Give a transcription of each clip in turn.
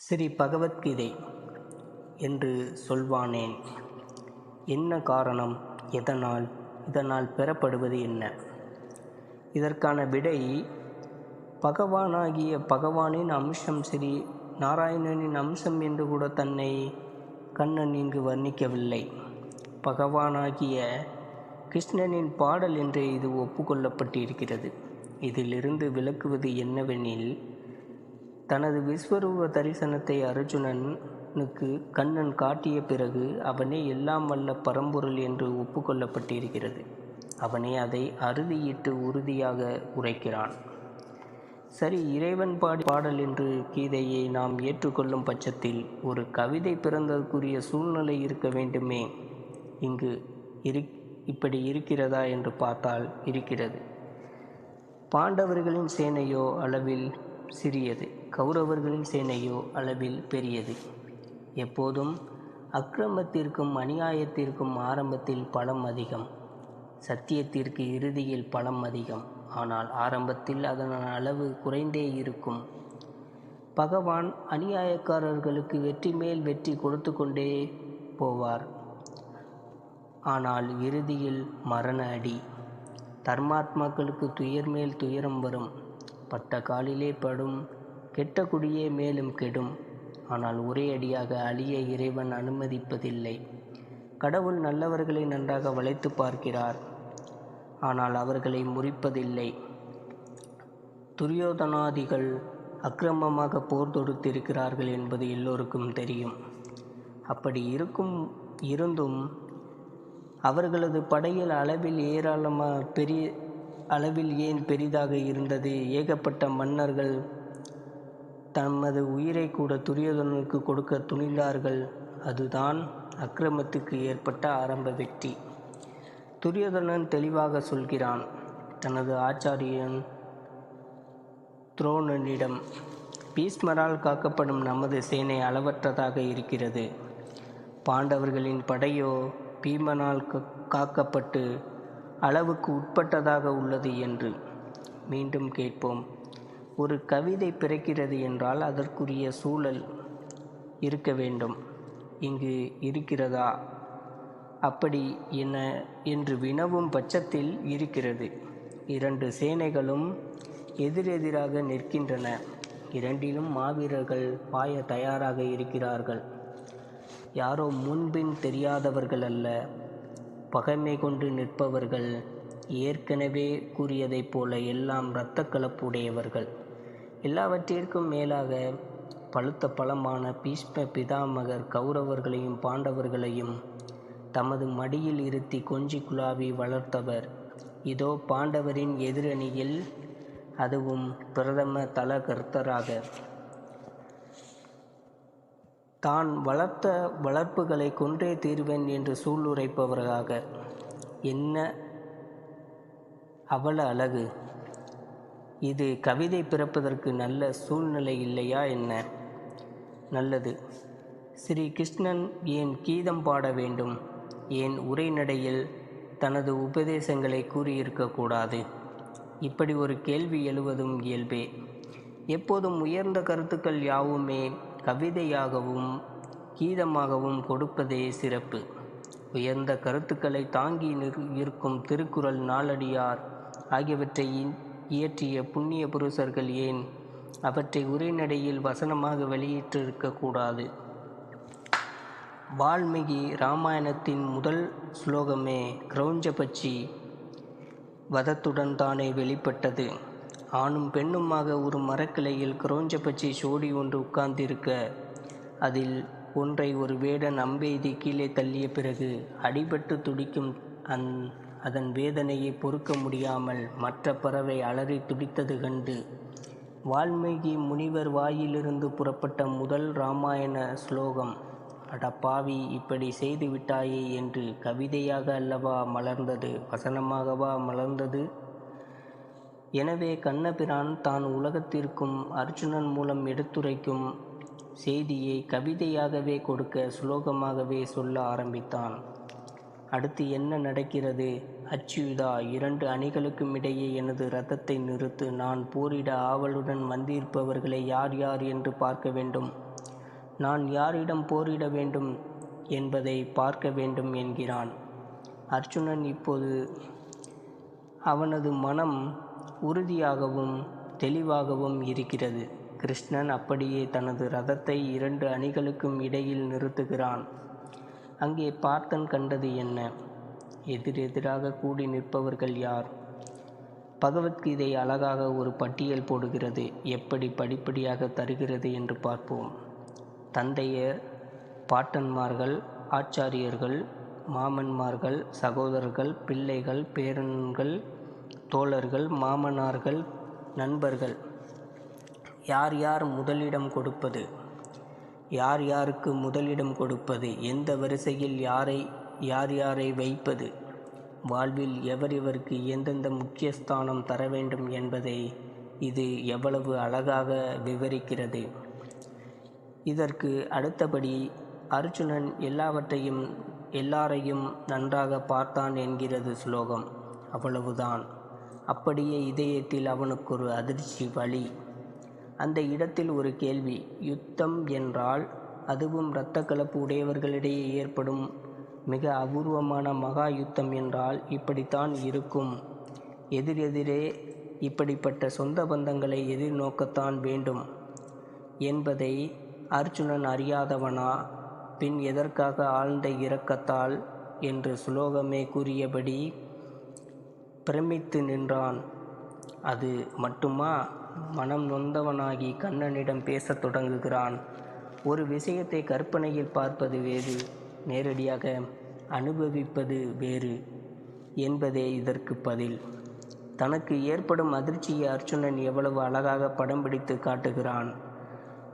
ஸ்ரீ பகவத்கீதை என்று சொல்வானேன்? என்ன காரணம்? இதனால் பெறப்படுவது என்ன? இதற்கான விடை, பகவானின் அம்சம் ஸ்ரீ நாராயணனின் அம்சம் என்று கூட தன்னை கண்ணன் இங்கு வர்ணிக்கவில்லை. பகவானாகிய கிருஷ்ணனின் பாடல் என்றே இது ஒப்புக்கொள்ளப்பட்டிருக்கிறது. இதிலிருந்து விளக்குவது என்னவெனில், தனது விஸ்வரூப தரிசனத்தை அர்ஜுனனுக்கு கண்ணன் காட்டிய பிறகு அவனே எல்லாம் வல்ல பரம்பொருள் என்று ஒப்புக்கொள்ளப்பட்டிருக்கிறது. அவனே அதை அறுதியிட்டு உறுதியாக உரைக்கிறான். சரி, இறைவன் பாடல் என்று கீதையை நாம் ஏற்றுக்கொள்ளும் பட்சத்தில் ஒரு கவிதை பிறந்ததற்குரிய சூழ்நிலை இருக்க வேண்டுமே. இங்கு இப்படி இருக்கிறதா என்று பார்த்தால் இருக்கிறது. பாண்டவர்களின் சேனையோ அளவில் சிறியது, கௌரவர்களின் சேனையோ அளவில் பெரியது. எப்போதும் அக்கிரமத்திற்கும் அநியாயத்திற்கும் ஆரம்பத்தில் பலம் அதிகம், சத்தியத்திற்கு இறுதியில் பலம் அதிகம். ஆனால் ஆரம்பத்தில் அதன் அளவு குறைந்தே இருக்கும். பகவான் அநியாயக்காரர்களுக்கு வெற்றி மேல் வெற்றி கொடுத்து கொண்டே போவார். ஆனால் இறுதியில் மரண அடி. தர்மாத்மாக்களுக்கு துயர் மேல் துயரம் வரும். பட்ட காலிலே படும் கெட்ட குடியே மேலும் கெடும். ஆனால் ஒரே அடியாக அழிய இறைவன் அனுமதிப்பதில்லை. கடவுள் நல்லவர்களை நன்றாக வளைத்து பார்க்கிறார், ஆனால் அவர்களை முறிப்பதில்லை. துரியோதனாதிகள் அக்கிரமமாக போர் தொடுத்திருக்கிறார்கள் என்பது எல்லோருக்கும் தெரியும். அப்படி இருந்தும் அவர்களது படையில் அளவில் ஏன் பெரிதாக இருந்தது? ஏகப்பட்ட மன்னர்கள் தமது உயிரை கூட துரியோதனனுக்கு கொடுக்க துணிந்தார்கள். அதுதான் அக்கிரமத்துக்கு ஏற்பட்ட ஆரம்ப வெற்றி. துரியோதனன் தெளிவாக சொல்கிறான் தனது ஆச்சாரியன் துரோணனிடம், பீஷ்மரால் காக்கப்படும் நமது சேனை அளவற்றதாக இருக்கிறது. பாண்டவர்களின் படையோ பீமனால் காக்கப்பட்டு அளவுக்கு உட்பட்டதாக உள்ளது என்று. மீண்டும் கேட்போம், ஒரு கவிதை பிறக்கிறது என்றால் அதற்குரிய சூழல் இருக்க வேண்டும். இங்கு இருக்கிறதா? அப்படி என்று வினவும் பட்சத்தில் இருக்கிறது. இரண்டு சேனைகளும் எதிரெதிராக நிற்கின்றன. இரண்டிலும் மாவீரர்கள் பாய தயாராக இருக்கிறார்கள். யாரோ முன்பின் தெரியாதவர்கள் அல்ல, பகைமை கொண்டு நிற்பவர்கள். ஏற்கனவே கூறியதைப் போல எல்லாம் இரத்த கலப்புடையவர்கள். எல்லாவற்றிற்கும் மேலாக பழுத்த பழமான பீஷ்ம பிதாமகர் கௌரவர்களையும் பாண்டவர்களையும் தமது மடியில் இருத்தி கொஞ்சி குழாவி வளர்த்தவர். இதோ பாண்டவரின் எதிரணியில், அதுவும் பிரதம தலகர்த்தராக, தான் வளர்த்த வளர்ப்புகளை கொன்றே தீர்வேன் என்று சூளுரைப்பவராக. என்ன அவல அழகு! இது கவிதை பிறப்பதற்கு நல்ல சூழ்நிலை இல்லையா என்ன? நல்லது. ஸ்ரீ கிருஷ்ணன் ஏன் கீதம் பாட வேண்டும்? ஏன் உரைநடையில் தனது உபதேசங்களை கூறியிருக்கக்கூடாது? இப்படி ஒரு கேள்வி எழுவதும் இயல்பே. எப்போதும் உயர்ந்த கருத்துக்கள் யாவுமே கவிதையாகவும் கீதமாகவும் கொடுப்பதே சிறப்பு. உயர்ந்த கருத்துக்களை தாங்கி இருக்கும் திருக்குறள், நாலடியார் ஆகியவற்றை இயற்றிய புண்ணிய புருஷர்கள் ஏன் அவற்றை உரைநடையில் வசனமாக வெளியிட்டிருக்கக்கூடாது? வால்மீகி இராமாயணத்தின் முதல் ஸ்லோகமே கிரௌஞ்ச பட்சி வதத்துடன் தானே வெளிப்பட்டது. ஆணும் பெண்ணுமாக ஒரு மரக்கிளையில் கிரௌஞ்ச பட்சி சோடி ஒன்று உட்கார்ந்திருக்க, அதில் ஒன்றை ஒரு வேடன் அம்பெய்தி கீழே தள்ளிய பிறகு அடிபட்டு துடிக்கும் அதன் வேதனையை பொறுக்க முடியாமல் மற்ற பறவை அலறி துடித்தது கண்டு வால்மீகி முனிவர் வாயிலிருந்து புறப்பட்ட முதல் இராமாயண ஸ்லோகம், அடப்பாவி, இப்படி செய்து விட்டாயே என்று கவிதையாக அல்லவா மலர்ந்தது, வசனமாகவா மலர்ந்தது? எனவே கண்ணபிரான் தான் உலகத்திற்கும் அர்ஜுனன் மூலம் எடுத்துரைக்கும் செய்தியை கவிதையாகவே கொடுக்க சுலோகமாகவே சொல்ல ஆரம்பித்தான். அடுத்து என்ன நடக்கிறது? அச்சுதா, இரண்டு அணிகளுக்கும் இடையே எனது இரத்தத்தை நிறுத்து. நான் போரிட ஆவலுடன் வந்திருப்பவர்களை யார் யார் என்று பார்க்க வேண்டும். நான் யாரிடம் போரிட வேண்டும் என்பதை பார்க்க வேண்டும் என்கிறான். அர்ஜுனன் இப்போது அவனது மனம் உறுதியாகவும் தெளிவாகவும் இருக்கிறது. கிருஷ்ணன் அப்படியே தனது ரதத்தை 2 அணிகளுக்கும் இடையில் நிறுத்துகிறான். அங்கே பார்த்தன் கண்டது என்ன? எதிரெதிராக கூடி நிற்பவர்கள் யார்? பகவத்கீதை அழகாக ஒரு பட்டியல் போடுகிறது. எப்படி படிப்படியாக தருகிறது என்று பார்ப்போம். தந்தையர், பாட்டன்மார்கள், ஆச்சாரியர்கள், மாமன்மார்கள், சகோதரர்கள், பிள்ளைகள், பேரன்கள், தோழர்கள், மாமனார்கள், நண்பர்கள். யார் யார் முதலிடம் கொடுப்பது? யார் யாருக்கு முதலிடம் கொடுப்பது? எந்த வரிசையில் யார் யாரை வைப்பது? வாழ்வில் எவருக்கு எந்தெந்த முக்கிய ஸ்தானம் தர வேண்டும் என்பதை இது எவ்வளவு அழகாக விவரிக்கிறது. இதற்கு அடுத்தபடி அர்ஜுனன் எல்லாரையும் நன்றாக பார்த்தான் என்கிறது ஸ்லோகம். அவ்வளவுதான். அப்படியே இதயத்தில் அவனுக்கு ஒரு அதிர்ச்சி வலி. அந்த இடத்தில் ஒரு கேள்வி. யுத்தம் என்றால், அதுவும் இரத்த கலப்பு உடையவர்களிடையே ஏற்படும் மிக அபூர்வமான மகா யுத்தம் என்றால் இப்படித்தான் இருக்கும். எதிரெதிரே இப்படிப்பட்ட சொந்த பந்தங்களை எதிர்நோக்கத்தான் வேண்டும் என்பதை அர்ஜுனன் அறியாதவனா? பின் எதற்காக ஆழ்ந்த இரக்கத்தால் என்று சுலோகமே கூறியபடி பிரமித்து நின்றான். அது மட்டுமா? மனம் நொந்தவனாகி கண்ணனிடம் பேசத் தொடங்குகிறான். ஒரு விஷயத்தை கற்பனையில் பார்ப்பது வேறு, நேரடியாக அனுபவிப்பது வேறு என்பதே இதற்கு பதில். தனக்கு ஏற்படும் அதிர்ச்சியை அர்ஜுனன் எவ்வளவு அழகாக படம் பிடித்து காட்டுகிறான்.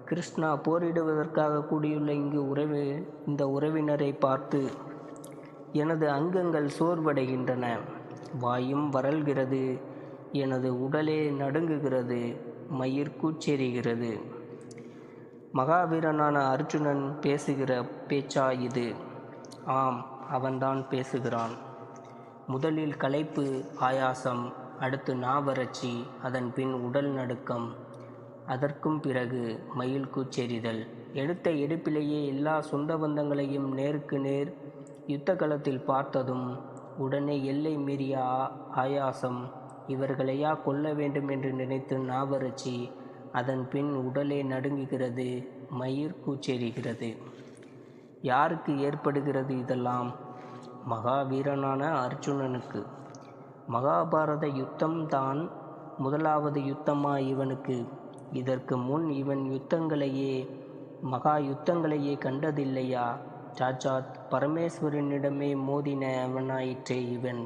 கிருஷ்ணா, போரிடுவதற்காக கூடியுள்ள இந்த உறவினரை பார்த்து எனது அங்கங்கள் சோர்வடைகின்றன. வாயும் வறள்கிறது. எனது உடலே நடுங்குகிறது. மயிர் கூச்செறிகிறது. மகாவீரனான அர்ஜுனன் பேசுகிற பேச்சா இது? ஆம், அவன்தான் பேசுகிறான். முதலில் களைப்பு, ஆயாசம், அடுத்து நாவறட்சி, அதன் பின் உடல் நடுக்கம், அதற்கும் பிறகு மயில் கூச்செறிதல். எடுத்த எடுப்பிலேயே எல்லா சொந்த பந்தங்களையும் நேருக்கு நேர் யுத்த களத்தில் பார்த்ததும் உடனே எல்லை மீறிய ஆயாசம். இவர்களையா கொல்ல வேண்டும் என்று நினைத்து நாவறட்சி, அதன் பின் உடலே நடுங்குகிறது, மயிர் கூச்செறிகிறது. யாருக்கு ஏற்படுகிறது இதெல்லாம்? மகாவீரனான அர்ஜுனனுக்கு. மகாபாரத யுத்தம்தான் முதலாவது யுத்தமா இவனுக்கு? இதற்கு முன் இவன் மகா யுத்தங்களையே கண்டதில்லையா? சாட்சாத் பரமேஸ்வரனிடமே மோதினவனாயிற்றே இவன்.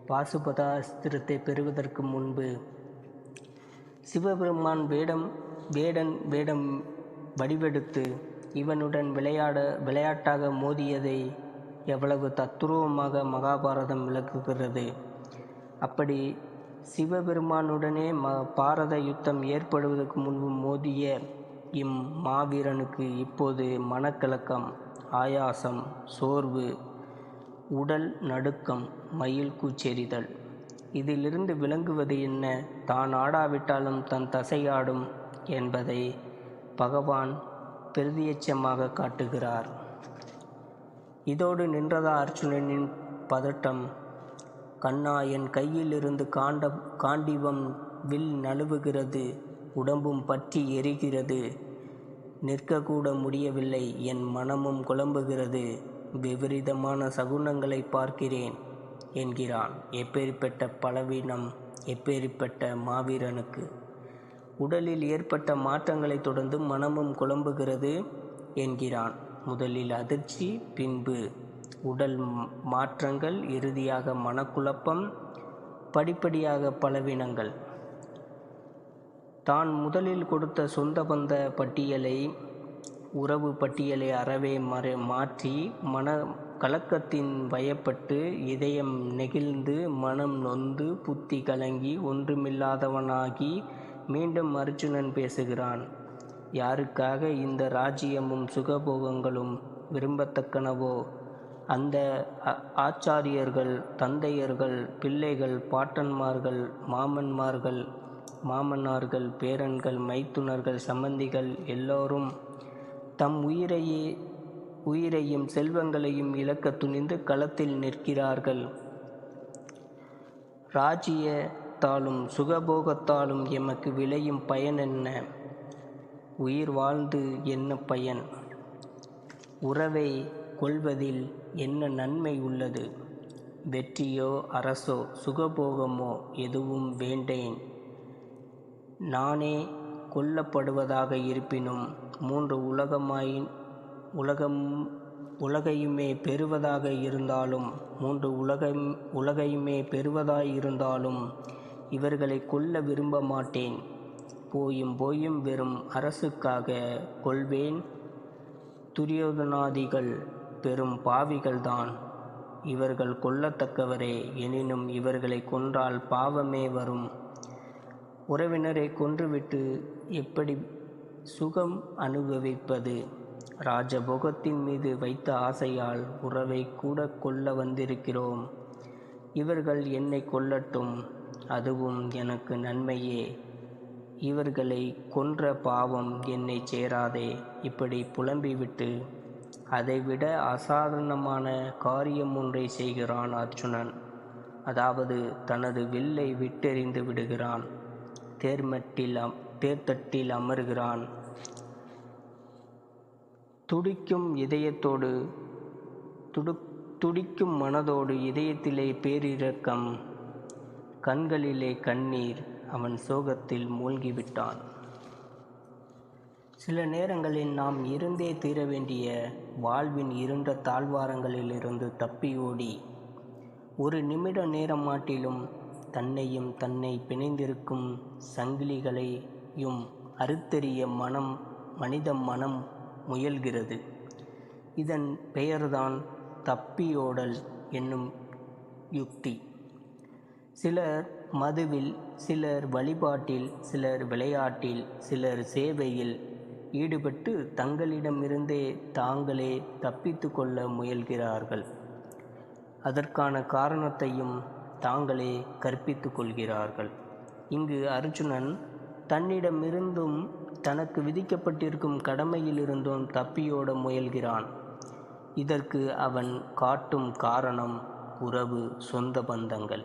பாசுபதாஸ்திரத்தை பெறுவதற்கு முன்பு சிவபெருமான் வேடன் வடிவெடுத்து இவனுடன் விளையாட்டாக மோதியதை எவ்வளவு தத்துரூபமாக மகாபாரதம் விளக்குகிறது. அப்படி சிவபெருமானுடனே பாரத யுத்தம் ஏற்படுவதற்கு முன்பு மோதிய மாவீரனுக்கு இப்போது மனக்கலக்கம், ஆயாசம், சோர்வு, உடல் நடுக்கம், மயில் கூச்செறிதல். இதிலிருந்து விளங்குவது என்ன? தான் ஆடாவிட்டாலும் தன் தசையாடும் என்பதை பகவான் பிரதியட்சமாக காட்டுகிறார். இதோடு நின்றதா அர்ஜுனனின் பதட்டம்? கண்ணா, என் கையிலிருந்து காண்டிவம் வில் நழுவுகிறது. உடம்பும் பற்றி எரிகிறது. நிற்கக்கூட முடியவில்லை. என் மனமும் குழம்புகிறது. விபரீதமான சகுனங்களை பார்க்கிறேன் என்கிறான். எப்பேற்பட்ட பலவீனம்! எப்பேற்பட்ட மாவீரனுக்கு! உடலில் ஏற்பட்ட மாற்றங்களை தொடர்ந்து மனமும் குழம்புகிறது என்கிறான். முதலில் அதிர்ச்சி, பின்பு உடல் மாற்றங்கள், இறுதியாக மனக்குழப்பம், படிப்படியாக பலவீனங்கள். தான் முதலில் கொடுத்த சொந்த பந்த பட்டியலை, உறவு பட்டியலை அறவே மாற்றி மன கலக்கத்தின் வயப்பட்டு இதயம் நெகிழ்ந்து மனம் நொந்து புத்தி கலங்கி ஒன்றுமில்லாதவனாகி மீண்டும் அர்ஜுனன் பேசுகிறான். யாருக்காக இந்த ராஜ்யமும் சுகபோகங்களும் விரும்பத்தக்கனவோ அந்த ஆச்சாரியர்கள், தந்தையர்கள், பிள்ளைகள், பாட்டன்மார்கள், மாமனார்கள், பேரன்கள், மைத்துனர்கள், சம்பந்திகள் எல்லோரும் தம் உயிரையும் செல்வங்களையும் இழக்க துணிந்து களத்தில் நிற்கிறார்கள். ராஜ்யத்தாலும் சுகபோகத்தாலும் எமக்கு விளையும் பயன் என்ன? உயிர் வாழ்ந்து என்ன பயன்? உறவை கொள்வதில் என்ன நன்மை உள்ளது? வெற்றியோ அரசோ சுகபோகமோ எதுவும் வேண்டேன். நானே கொல்லப்படுவதாக இருப்பினும் மூன்று உலகையுமே பெறுவதாக இருந்தாலும் பெறுவதாயிருந்தாலும் இவர்களை கொல்ல விரும்ப மாட்டேன். போயும் வெறும் அரசுக்காக கொள்வேன். துரியோதனாதிகள் பெரும் பாவிகள்தான். இவர்கள் கொல்லத்தக்கவரே. எனினும் இவர்களை கொன்றால் பாவமே வரும். உறவினரை கொன்றுவிட்டு எப்படி சுகம் அனுபவிப்பது? ராஜபோகத்தின் மீது வைத்த ஆசையால் உறவை கூட கொல்ல வந்திருக்கிறோம். இவர்கள் என்னை கொல்லட்டும், அதுவும் எனக்கு நன்மையே. இவர்களை கொன்ற பாவம் என்னை சேராதே. இப்படி புலம்பிவிட்டு அதைவிட அசாதாரணமான காரியம் ஒன்றை செய்கிறான் அர்ஜுனன். அதாவது தனது வில்லை விட்டெறிந்து விடுகிறான். தேர்தட்டில் அமர்கிறான். துடிக்கும் மனதோடு இதயத்திலே பேரிரக்கம், கண்களிலே கண்ணீர். அவன் சோகத்தில் மூழ்கிவிட்டான். சில நேரங்களில் நாம் இருந்தே தீர வேண்டிய வாழ்வின் இருண்ட தாழ்வாரங்களிலிருந்து தப்பியோடி ஒரு நிமிட நேரம் மாட்டிலும் தன்னையும் தன்னை பிணைந்திருக்கும் சங்கிலிகளையும் அறுத்தெறிய மனித மனம் முயல்கிறது. இதன் பெயர்தான் தப்பியோடல் என்னும் யுக்தி. சிலர் மதுவில், சிலர் வழிபாட்டில், சிலர் விளையாட்டில், சிலர் சேவையில் ஈடுபட்டு தங்களிடமிருந்தே தாங்களே தப்பித்து கொள்ள முயல்கிறார்கள். அதற்கான காரணத்தையும் தாங்களே கற்பித்து கொள்கிறார்கள். இங்கு அர்ஜுனன் தன்னிடமிருந்தும் தனக்கு விதிக்கப்பட்டிருக்கும் கடமையிலிருந்தும் தப்பியோட முயல்கிறான். இதற்கு அவன் காட்டும் காரணம் உறவு, சொந்த பந்தங்கள்.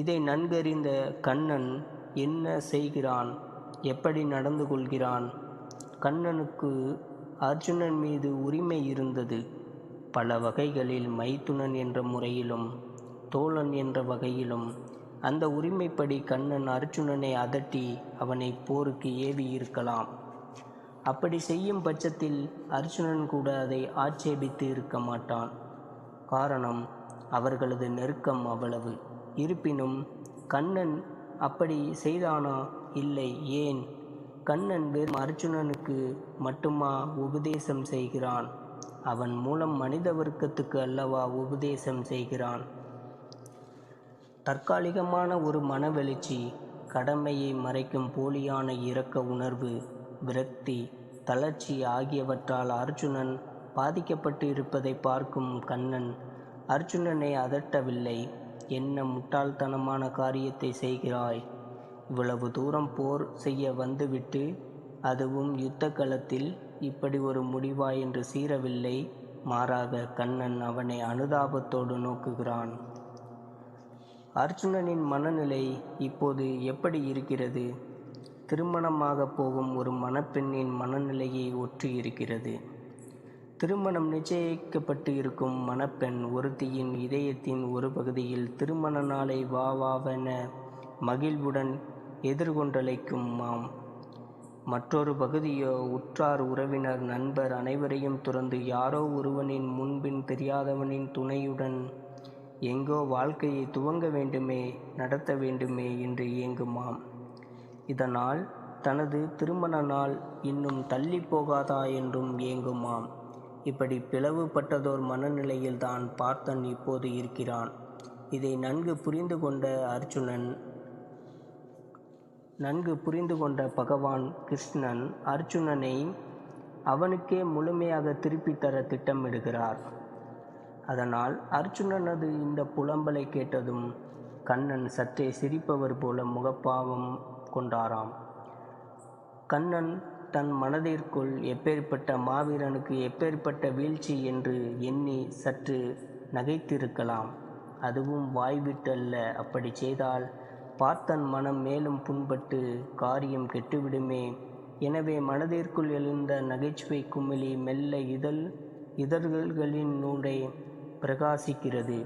இதை நன்கறிந்த கண்ணன் என்ன செய்கிறான்? எப்படி நடந்து கொள்கிறான்? கண்ணனுக்கு அர்ஜுனன் மீது உரிமை இருந்தது. பல வகைகளில் மைத்துனன் என்ற முறையிலும் தோழன் என்ற வகையிலும். அந்த உரிமைப்படி கண்ணன் அர்ஜுனனை அதட்டி அவனை போருக்கு ஏவி இருக்கலாம். அப்படி செய்யும் பட்சத்தில் அர்ஜுனன் கூட அதை ஆட்சேபித்து இருக்க மாட்டான். காரணம், அவர்களது நெருக்கம் அவ்வளவு. இருப்பினும் கண்ணன் அப்படி செய்தானா? இல்லை. ஏன்? கண்ணன் வெறும் அர்ஜுனனுக்கு மட்டுமா உபதேசம் செய்கிறான்? அவன் மூலம் மனித வர்க்கத்துக்கு அல்லவா உபதேசம் செய்கிறான். தற்காலிகமான ஒரு மனவெழுச்சி, கடமையை மறைக்கும் போலியான இரக்க உணர்வு, விரக்தி, தளர்ச்சி ஆகியவற்றால் அர்ஜுனன் பாதிக்கப்பட்டு இருப்பதை பார்க்கும் கண்ணன் அர்ஜுனனை அதட்டவில்லை. என்ன முட்டாள்தனமான காரியத்தை செய்கிறாய்? இவ்வளவு தூரம் போர் செய்ய வந்துவிட்டு, அதுவும் யுத்த களத்தில், இப்படி ஒரு முடிவா என்று சீறவில்லை. மாறாக கண்ணன் அவனை அனுதாபத்தோடு நோக்குகிறான். அர்ஜுனனின் மனநிலை இப்போது எப்படி இருக்கிறது? திருமணமாக போகும் ஒரு மணப்பெண்ணின் மனநிலையை ஒற்றி இருக்கிறது. திருமணம் நிச்சயிக்கப்பட்டு இருக்கும் மணப்பெண் ஒருத்தியின் இதயத்தின் ஒரு பகுதியில் திருமண நாளை வாவென மகிழ்வுடன் எதிர்கொண்டழைக்கும் மற்றொரு பகுதியோ உற்றார், உறவினர், நண்பர் அனைவரையும் துறந்து யாரோ ஒருவனின் முன்பின் தெரியாதவனின் துணையுடன் எங்கோ வாழ்க்கையை துவங்க வேண்டுமே, நடத்த வேண்டுமே என்று ஏங்குமாம். இதனால் தனது திருமண நாள் இன்னும் தள்ளி போகாதா என்றும் ஏங்குமாம். இப்படி பிளவுபட்டதோர் மனநிலையில்தான் பார்த்தன் இப்போது இருக்கிறான். இதை நன்கு புரிந்து கொண்ட பகவான் கிருஷ்ணன் அர்ஜுனனை அவனுக்கே முழுமையாக திருப்பித் தர திட்டமிடுகிறார். அதனால் அர்ஜுனனது இந்த புலம்பலை கேட்டதும் கண்ணன் சற்றே சிரிப்பவர் போல முகப்பாவம் கொண்டாராம். கண்ணன் தன் மனதிற்குள் எப்பேற்பட்ட மாவீரனுக்கு எப்பேற்பட்ட வீழ்ச்சி என்று எண்ணி சற்று நகைத்திருக்கலாம். அதுவும் வாய்விட்டு அல்ல. அப்படி செய்தால் பார்த்தன் மனம் மேலும் புண்பட்டு காரியம் கெட்டுவிடுமே. எனவே மனதிற்குள் எழுந்த நகைச்சுவை குமிழி மெல்ல இதழ்களினூடே பிரகாசிக்கிறது.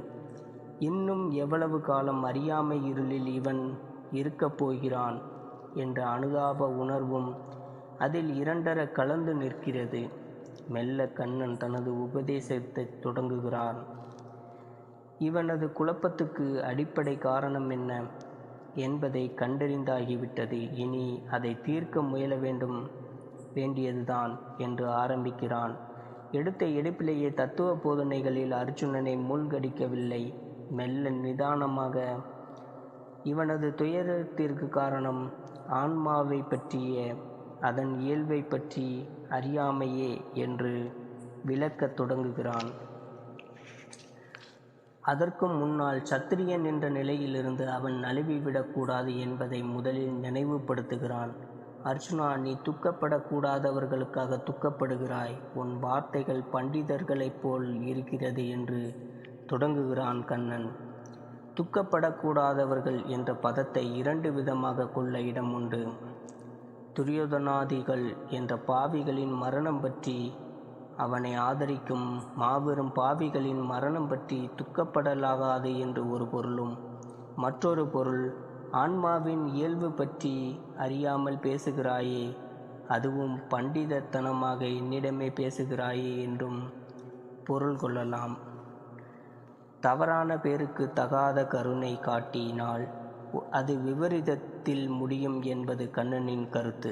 இன்னும் எவ்வளவு காலம் அறியாமை இருளில் இவன் இருக்கப் போகிறான் என்ற அனுதாப உணர்வும் அதில் இரண்டர கலந்து நிற்கிறது. மெல்ல கண்ணன் தனது உபதேசத்தை தொடங்குகிறான். இவனது குழப்பத்துக்கு அடிப்படை காரணம் என்ன என்பதை கண்டறிந்தாகிவிட்டது. இனி அதை தீர்க்க முயல வேண்டியதுதான் என்று ஆரம்பிக்கிறான். எடுத்த எடுப்பிலேயே தத்துவ போதனைகளில் அர்ஜுனனை மூழ்கடிக்கவில்லை. மெல்ல நிதானமாக இவனது துயரத்திற்கு காரணம் ஆன்மாவை பற்றிய அதன் இயல்பை பற்றி அறியாமையே என்று விளக்கத் தொடங்குகிறான். அதற்கும் முன்னால் சத்திரியன் என்ற நிலையிலிருந்து அவன் நழுவிவிடக்கூடாது என்பதை முதலில் நினைவுபடுத்துகிறான். அர்ஜுனா, நீ துக்கப்படக்கூடாதவர்களுக்காக துக்கப்படுகிறாய். உன் வார்த்தைகள் பண்டிதர்களைப் போல் இருக்கிறது என்று தொடங்குகிறான் கண்ணன். துக்கப்படக்கூடாதவர்கள் என்ற பதத்தை இரண்டு விதமாக கொள்ள இடம் உண்டு. துரியோதனாதிகள் என்ற பாவிகளின் மரணம் பற்றி, அவனை ஆதரிக்கும் மாபெரும் பாவிகளின் மரணம் பற்றி துக்கப்படலாகாது என்று ஒரு பொருளும், மற்றொரு பொருள் ஆன்மாவின் இயல்பு பற்றி அறியாமல் பேசுகிறாயே, அதுவும் பண்டிதத்தனமாக என்னிடமே பேசுகிறாயே என்றும் பொருள் கொள்ளலாம். தவறான பேருக்கு தகாத கருணை காட்டினால் அது விபரீதத்தில் முடியும் என்பது கண்ணனின் கருத்து.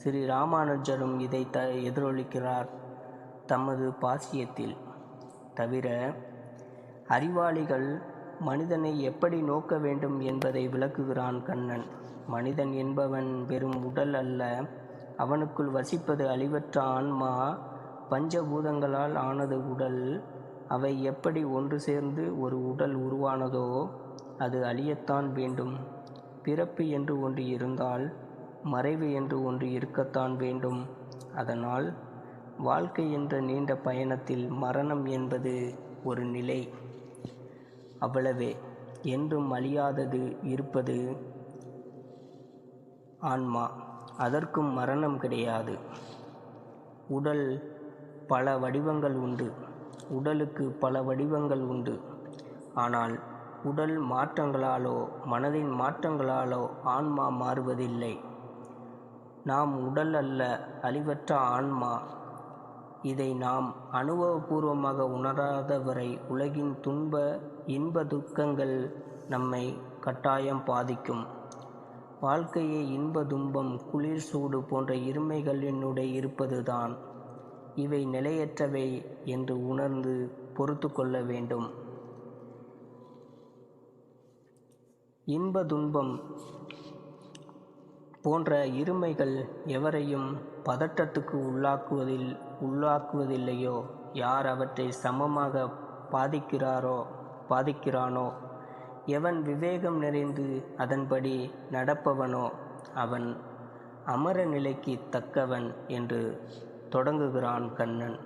ஸ்ரீ ராமானுஜரும் இதை எதிரொலிக்கிறார் தமது பாசியத்தில். தவிர அறிவாளிகள் மனிதனை எப்படி நோக்க வேண்டும் என்பதை விளக்குகிறான் கண்ணன். மனிதன் என்பவன் வெறும் உடல் அல்ல, அவனுக்குள் வசிப்பது அழிவற்ற ஆன்மா. பஞ்சபூதங்களால் ஆனது உடல். அவை எப்படி ஒன்று சேர்ந்து ஒரு உடல் உருவானதோ அது அழியத்தான் வேண்டும். பிறப்பு என்று ஒன்று இருந்தால் மறைவு என்று ஒன்று இருக்கத்தான் வேண்டும். அதனால் வாழ்க்கை என்ற நீண்ட பயணத்தில் மரணம் என்பது ஒரு நிலை, அவ்வளவே. என்றும் அழியாதது இருப்பது ஆன்மா. அதற்கும் மரணம் கிடையாது. உடல் பல வடிவங்கள் உண்டு. உடலுக்கு பல வடிவங்கள் உண்டு. ஆனால் உடல் மாற்றங்களாலோ மனதின் மாற்றங்களாலோ ஆன்மா மாறுவதில்லை. நாம் உடல் அல்ல, அழிவற்ற ஆன்மா. இதை நாம் அனுபவபூர்வமாக உணராதவரை உலகின் இன்ப துக்கங்கள் நம்மை கட்டாயம் பாதிக்கும். வாழ்க்கையை இன்ப துன்பம் குளிர் சூடு போன்ற இருமைகளினுடைய இருப்பதுதான். இவை நிலையற்றவை என்று உணர்ந்து பொறுத்து கொள்ள வேண்டும். இன்ப துன்பம் போன்ற இருமைகள் எவரையும் பதட்டத்துக்கு உள்ளாக்குவதில்லையோ, யார் அவற்றை சமமாக பாதிக்கிறானோ, எவன் விவேகம் நிறைந்து அதன்படி நடப்பவனோ அவன் அமர நிலைக்கு தக்கவன் என்று தொடங்குகிறான் கண்ணன்.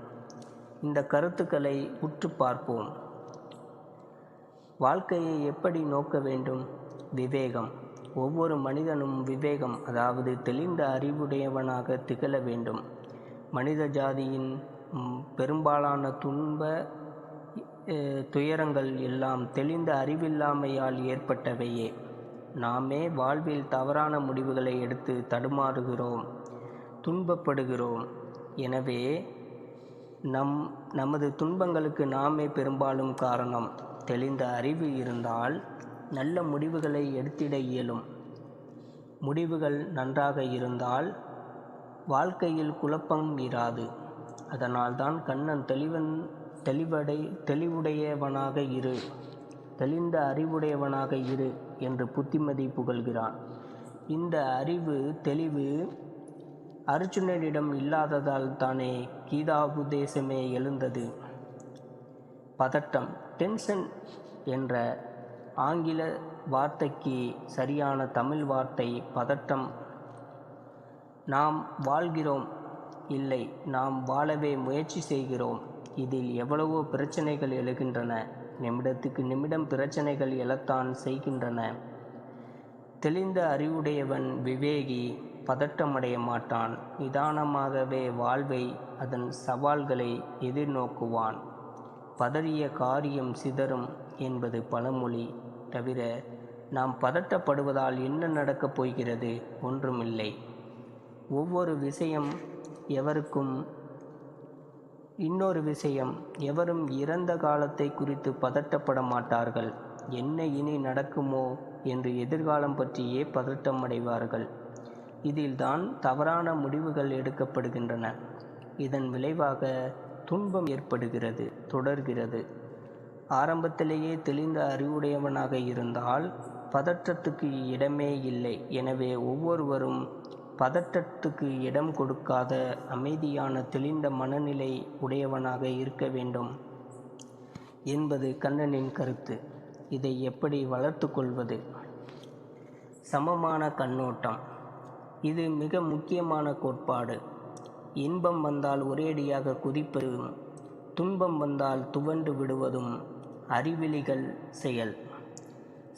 இந்த கருத்துக்களை உற்று பார்ப்போம். வாழ்க்கையை எப்படி நோக்க வேண்டும்? விவேகம். ஒவ்வொரு மனிதனும் விவேகம், அதாவது தெளிந்த அறிவுடையவனாக திகழ வேண்டும். மனித ஜாதியின் பெரும்பாலான துயரங்கள் எல்லாம் தெளிந்த அறிவில்லாமையால் ஏற்பட்டவையே. நாமே வாழ்வில் தவறான முடிவுகளை எடுத்து தடுமாறுகிறோம், துன்பப்படுகிறோம். எனவே நமது துன்பங்களுக்கு நாமே பெரும்பாலும் காரணம். தெளிந்த அறிவு இருந்தால் நல்ல முடிவுகளை எடுத்திட இயலும். முடிவுகள் நன்றாக இருந்தால் வாழ்க்கையில் குழப்பம் இராது. அதனால்தான் கண்ணன் தெளிவுடையவனாக இரு, தெளிந்த அறிவுடையவனாக இரு என்று புத்திமதி புகழ்கிறான். இந்த தெளிவு அர்ஜுனனிடம் இல்லாததால் தானே கீதாபுதேசமே எழுந்தது. பதட்டம், டென்ஷன் என்ற ஆங்கில வார்த்தைக்கு சரியான தமிழ் வார்த்தை பதட்டம். நாம் வாழ்கிறோம், இல்லை, நாம் வாழவே முயற்சி செய்கிறோம். இதில் எவ்வளவோ பிரச்சனைகள் எழுகின்றன. நிமிடத்துக்கு நிமிடம் பிரச்சனைகள் எழத்தான் செய்கின்றன. தெளிந்த அறிவுடையவன் விவேகி பதட்டமடைய மாட்டான். நிதானமாகவே வாழ்வை, அதன் சவால்களை எதிர்நோக்குவான். பதறிய காரியம் சிதறும் என்பது பழமொழி. தவிர நாம் பதட்டப்படுவதால் என்ன நடக்கப் போகிறது? ஒன்றுமில்லை. ஒவ்வொரு விஷயம் எவருக்கும் இன்னொரு விஷயம். எவரும் இறந்த காலத்தை குறித்து பதட்டப்பட மாட்டார்கள். என்ன இனி நடக்குமோ என்று எதிர்காலம் பற்றியே பதட்டமடைவார்கள். இதில்தான் தவறான முடிவுகள் எடுக்கப்படுகின்றன. இதன் விளைவாக துன்பம் ஏற்படுகிறது, தொடர்கிறது. ஆரம்பத்திலேயே தெளிந்த அறிவுடையவனாக இருந்தால் பதற்றத்துக்கு இடமே இல்லை. எனவே ஒவ்வொருவரும் பதற்றத்துக்கு இடம் கொடுக்காத அமைதியான தெளிந்த மனநிலை உடையவனாக இருக்க வேண்டும் என்பது கண்ணனின் கருத்து. இதை எப்படி வளர்த்து கொள்வது? சமமான கண்ணோட்டம். இது மிக முக்கியமான கோட்பாடு. இன்பம் வந்தால் ஒரேடியாக குதிப்பதும், துன்பம் வந்தால் துவண்டு விடுவதும் அறிவிலிகள் செயல்.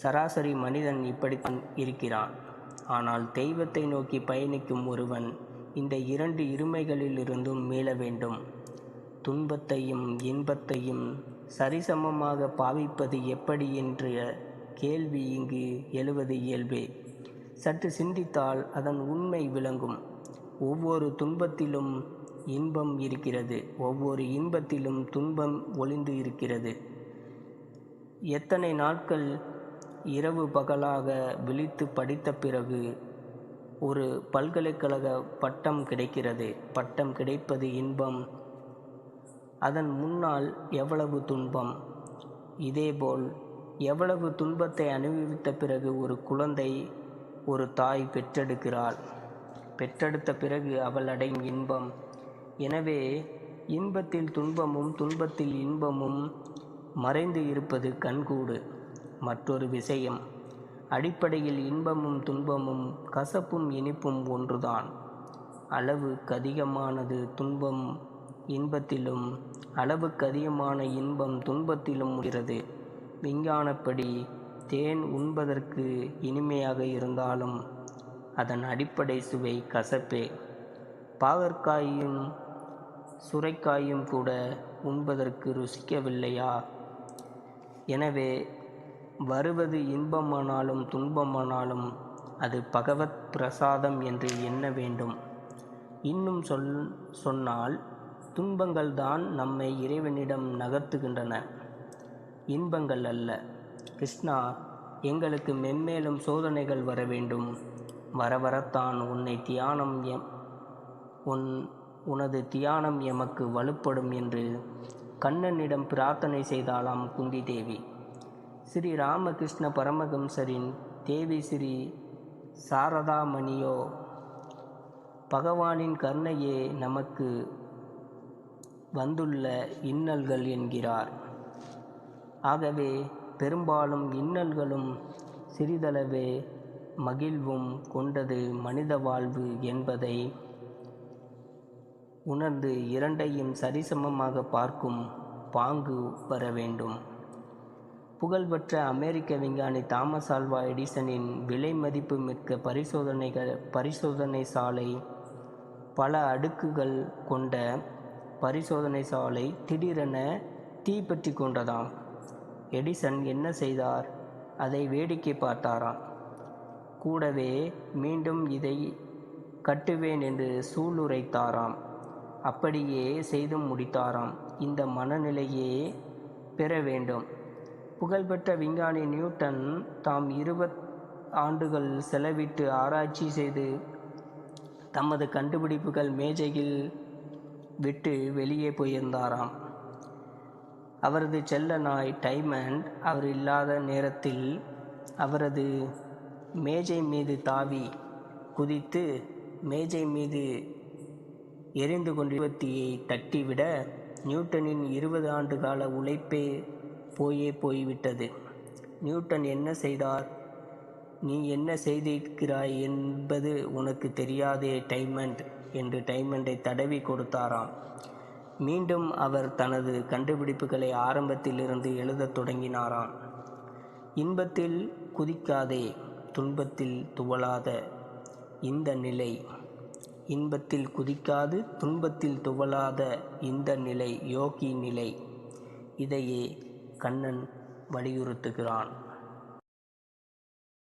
சராசரி மனிதன் இப்படித்தான் இருக்கிறான். ஆனால் தெய்வத்தை நோக்கி பயணிக்கும் ஒருவன் இந்த இரண்டு இருமைகளிலிருந்தும் மீள வேண்டும். துன்பத்தையும் இன்பத்தையும் சரிசமமாக பாவிப்பது எப்படி என்ற கேள்வி இங்கு எழுவது இயல்பே. சற்று சிந்தித்தால் அதன் உண்மை விளங்கும். ஒவ்வொரு துன்பத்திலும் இன்பம் இருக்கிறது, ஒவ்வொரு இன்பத்திலும் துன்பம் ஒளிந்து இருக்கிறது. எத்தனை நாட்கள் இரவு பகலாக விழித்து படித்த பிறகு ஒரு பல்கலைக்கழக பட்டம் கிடைக்கிறது. பட்டம் கிடைப்பது இன்பம். அதன் முன்னால் எவ்வளவு துன்பம். இதேபோல் எவ்வளவு துன்பத்தை அனுபவித்த பிறகு ஒரு குழந்தை, ஒரு தாய் பெற்றெடுக்கிறாள். பெற்றெடுத்த பிறகு அவள் அடையும் இன்பம். எனவே இன்பத்தில் துன்பமும் துன்பத்தில் இன்பமும் மறைந்து இருப்பது கண்கூடு. மற்றொரு விஷயம், அடிப்படையில் இன்பமும் துன்பமும் கசப்பும் இனிப்பும் ஒன்றுதான். அளவுக்கு அதிகமானது துன்பம் இன்பத்திலும், அளவுக்கு அதிகமான இன்பம் துன்பத்திலும் இருக்கிறது. விஞ்ஞானப்படி தேன் உண்பதற்கு இனிமையாக இருந்தாலும் அதன் அடிப்படை சுவை கசப்பே. பாகற்காயும் சுரைக்காயும் கூட உண்பதற்கு ருசிக்கவில்லையா? எனவே வருவது இன்பமானாலும் துன்பமானாலும் அது பகவத் பிரசாதம் என்று எண்ண வேண்டும். இன்னும் சொன்னால் துன்பங்கள் தான் நம்மை இறைவனிடம் நகர்த்துகின்றன, இன்பங்கள் அல்ல. கிருஷ்ணா, எங்களுக்கு மென்மேலும் சோதனைகள் வர வேண்டும். வரத்தான் உனது தியானம் எமக்கு வலுப்படும் என்று கண்ணனிடம் பிரார்த்தனை செய்தாளாம் குந்தி தேவி. ஸ்ரீ ராமகிருஷ்ண பரமஹம்சரின் தேவி ஸ்ரீ சாரதாமணியோ பகவானின் கருணையே நமக்கு வந்துள்ள இன்னல்கள் என்கிறார். ஆகவே பெரும்பாலும் இன்னல்களும் சிறிதளவே மகிழ்வும் கொண்டது மனித வாழ்வு என்பதை உணர்ந்து இரண்டையும் சரிசமமாக பார்க்கும் பாங்கு வர வேண்டும். புகழ்பெற்ற அமெரிக்க விஞ்ஞானி தாமஸ் ஆல்வா எடிசனின் விலை மதிப்பு மிக்க பரிசோதனை சாலை, பல அடுக்குகள் கொண்ட பரிசோதனை சாலை திடீரென தீப்பற்றி கொண்டதாம். எடிசன் என்ன செய்தார்? அதை வேடிக்கை பார்த்தாராம். கூடவே மீண்டும் இதை கட்டுவேன் என்று சூளுரைத்தாராம். அப்படியே செய்து முடித்தாராம். இந்த மனநிலையே பெற வேண்டும். புகழ்பெற்ற விஞ்ஞானி நியூட்டன் தாம் 20 ஆண்டுகள் செலவிட்டு ஆராய்ச்சி செய்து தமது கண்டுபிடிப்புகள் மேஜையில் விட்டு வெளியே போயிருந்தாராம். அவரது செல்ல நாய் டைமண்ட் அவர் இல்லாத நேரத்தில் அவரது மேஜை மீது தாவி குதித்து மேஜை மீது எரிந்து கொண்டிருப்பத்தியை தட்டிவிட நியூட்டனின் 20 ஆண்டு கால உழைப்பே போய்விட்டது. நியூட்டன் என்ன செய்தார்? நீ என்ன செய்திருக்கிறாய் என்பது உனக்கு தெரியாதே டைமண்ட் என்று டைமண்டை தடவி கொடுத்தாராம். மீண்டும் அவர் தனது கண்டுபிடிப்புகளை ஆரம்பத்திலிருந்து எழுதத் தொடங்கினாராம். இன்பத்தில் குதிக்காதே, துன்பத்தில் துவளாத இந்த நிலை. இன்பத்தில் குதிக்காது துன்பத்தில் துவளாத இந்த நிலை யோகி நிலை. இதையே கண்ணன் வலியுறுத்துகிறான்.